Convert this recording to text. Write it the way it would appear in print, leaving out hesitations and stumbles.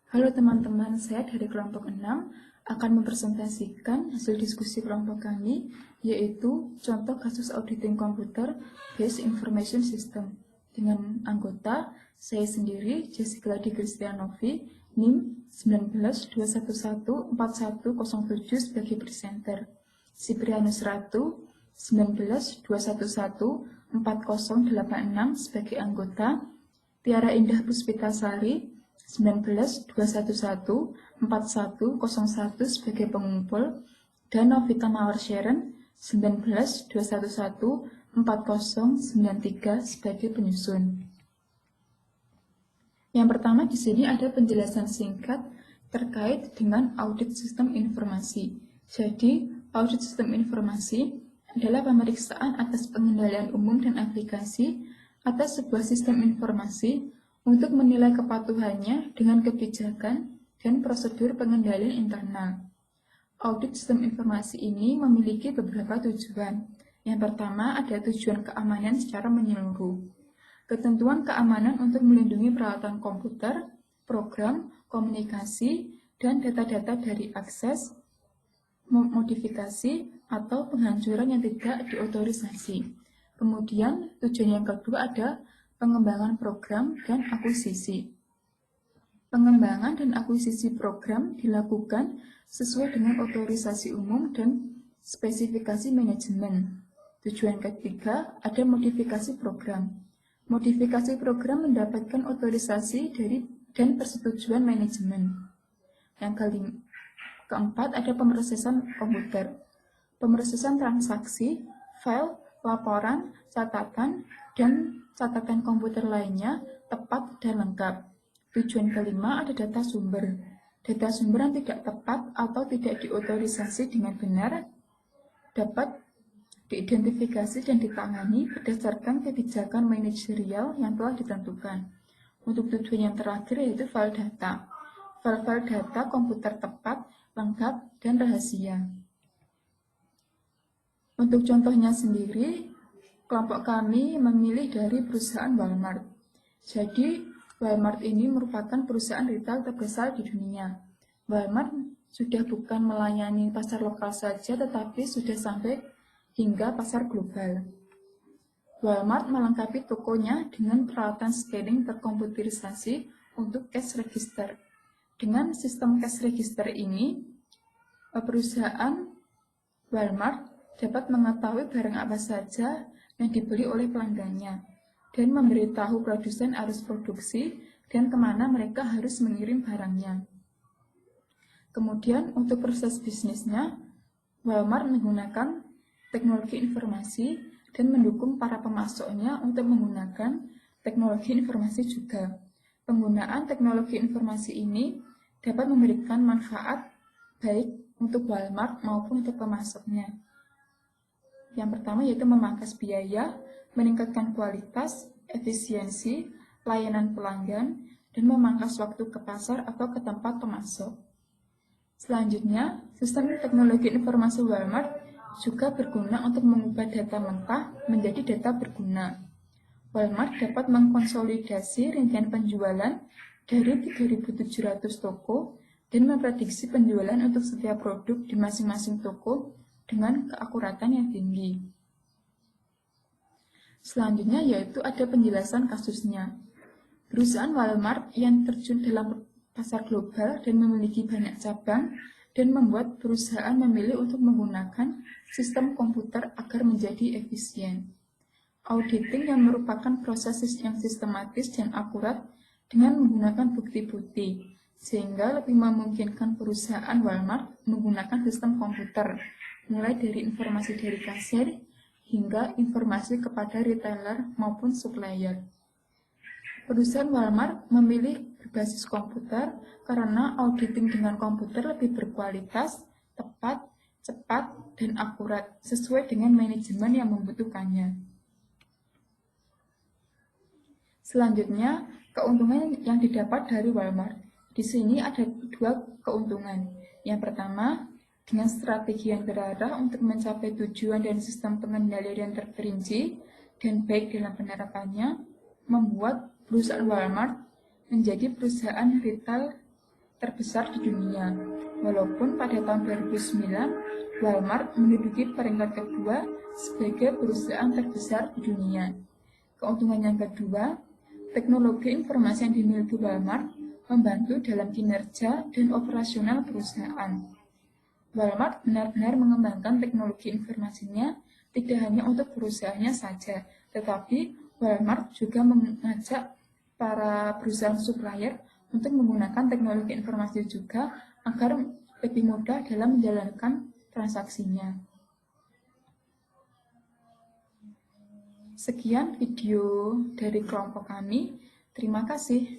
Halo teman-teman, saya dari kelompok 6 akan mempresentasikan hasil diskusi kelompok kami, yaitu contoh kasus auditing komputer based information system dengan anggota saya sendiri, Jessica Lady Kristianovi, NIM 1921141107 sebagai presenter, Siprianus Ratu 19211486 sebagai anggota, Tiara Indah Puspitasari 1921141101 sebagai pengumpul, dan Novita Mawar Sharon 19214093 sebagai penyusun. Yang pertama di sini ada penjelasan singkat terkait dengan audit sistem informasi. Jadi, audit sistem informasi adalah pemeriksaan atas pengendalian umum dan aplikasi atas sebuah sistem informasi untuk menilai kepatuhannya dengan kebijakan dan prosedur pengendalian internal. Audit sistem informasi ini memiliki beberapa tujuan. Yang pertama ada tujuan keamanan secara menyeluruh. Ketentuan keamanan untuk melindungi peralatan komputer, program, komunikasi, dan data-data dari akses, modifikasi, atau penghancuran yang tidak diotorisasi. Kemudian tujuan yang kedua ada pengembangan program dan akuisisi. Pengembangan dan akuisisi program dilakukan sesuai dengan otorisasi umum dan spesifikasi manajemen. Tujuan ketiga ada modifikasi program. Modifikasi program mendapatkan otorisasi dari dan persetujuan manajemen. Yang keempat ada pemrosesan komputer. Pemrosesan transaksi, file, laporan, catatan, dan catatan komputer lainnya tepat dan lengkap. Tujuan kelima ada data sumber. Data sumber yang tidak tepat atau tidak diotorisasi dengan benar dapat diidentifikasi dan ditangani berdasarkan kebijakan manajerial yang telah ditentukan. Untuk tujuan yang terakhir yaitu file data. File-file data komputer tepat, lengkap, dan rahasia. Untuk contohnya sendiri, kelompok kami memilih dari perusahaan Walmart. Jadi, Walmart ini merupakan perusahaan retail terbesar di dunia. Walmart sudah bukan melayani pasar lokal saja, tetapi sudah sampai hingga pasar global. Walmart melengkapi tokonya dengan peralatan scanning terkomputerisasi untuk cash register. Dengan sistem cash register ini, perusahaan Walmart dapat mengetahui barang apa saja yang dibeli oleh pelanggannya dan memberitahu produsen arus produksi dan kemana mereka harus mengirim barangnya. Kemudian untuk proses bisnisnya, Walmart menggunakan teknologi informasi dan mendukung para pemasoknya untuk menggunakan teknologi informasi juga. Penggunaan teknologi informasi ini dapat memberikan manfaat baik untuk Walmart maupun untuk pemasoknya. Yang pertama yaitu memangkas biaya, meningkatkan kualitas, efisiensi, layanan pelanggan, dan memangkas waktu ke pasar atau ke tempat pemasok. Selanjutnya, sistem teknologi informasi Walmart juga berguna untuk mengubah data mentah menjadi data berguna. Walmart dapat mengkonsolidasi rincian penjualan dari 3.700 toko dan memprediksi penjualan untuk setiap produk di masing-masing toko dengan keakuratan yang tinggi. Selanjutnya yaitu ada penjelasan kasusnya. Perusahaan Walmart yang terjun dalam pasar global dan memiliki banyak cabang dan membuat perusahaan memilih untuk menggunakan sistem komputer agar menjadi efisien. Auditing yang merupakan proses yang sistematis dan akurat dengan menggunakan bukti-bukti, sehingga lebih memungkinkan perusahaan Walmart menggunakan sistem komputer, mulai dari informasi dari kasir hingga informasi kepada retailer maupun supplier. Perusahaan Walmart memilih berbasis komputer karena auditing dengan komputer lebih berkualitas, tepat, cepat, dan akurat sesuai dengan manajemen yang membutuhkannya. Selanjutnya, keuntungan yang didapat dari Walmart. Di sini ada dua keuntungan. Yang pertama, dengan strategi yang terarah untuk mencapai tujuan dan sistem pengendalian yang terperinci dan baik dalam penerapannya, membuat perusahaan Walmart menjadi perusahaan retail terbesar di dunia. Walaupun pada tahun 2009, Walmart menduduki peringkat kedua sebagai perusahaan terbesar di dunia. Keuntungan yang kedua, teknologi informasi yang dimiliki Walmart membantu dalam kinerja dan operasional perusahaan. Walmart benar-benar mengembangkan teknologi informasinya tidak hanya untuk perusahaannya saja, tetapi Walmart juga mengajak para perusahaan supplier untuk menggunakan teknologi informasi juga agar lebih mudah dalam menjalankan transaksinya. Sekian video dari kelompok kami. Terima kasih.